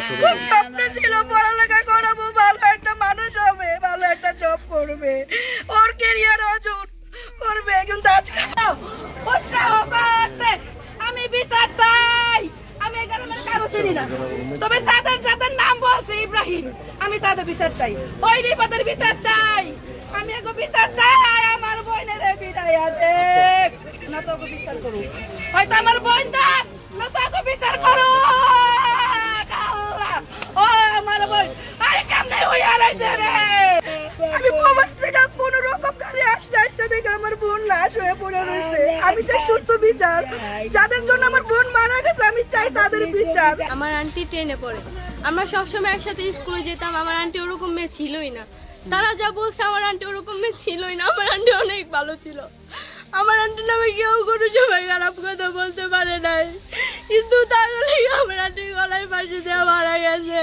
স্বপ্ন ছিল পড়ালেখা করাবো, ভালো একটা মানুষ হবে, ভালো একটা জব করবে, ওর ক্যারিয়ার অর্জন করবে। কিন্তু আজকে ও সাহস করছে। আমি বিচার চাই। আমি এই গ্রামের কারো চিনি না, তবে যাদের যাদের নাম বলছে ইব্রাহিম, আমি তাদের বিচার চাই। ওই রিপাতের বিচার চাই। আমি এগো বিচার চাই। আমার বোনের বিদায়া দেখ, না তো বিচার করুক। হয়তো আমার বোন দেখ, না তো বিচার করো। ও আমার বোন, আরে কেমনে হই হারাইছে রে। আমি প্রবাস থেকে কোনো রকম গাড়ি আসতে আসতে দেখে আমার বোন লাশ হয়ে পড়ে রয়েছে। আমি চাই সুস্থ বিচার। যাদের জন্য আমার বোন মারা গেছে, আমি চাই তাদের বিচার। আমার আন্টি ট্রেনে পড়ে, আমরা সবসময় একসাথে স্কুলে যেতাম। আমার আন্টি ওরকম মেয়ে ছিলই না। তারা যা বলছে, আমার আন্টি ওরকম মেয়ে ছিলই না। আমার আন্টি অনেক ভালো ছিল। আমার আন্টি নামে কেউ কোনো সময় খারাপ কথা বলতে পারে নাই, কিন্তু তাহলে আমার আন্টি গলায় ফাঁসি দেওয়া মারা গেছে।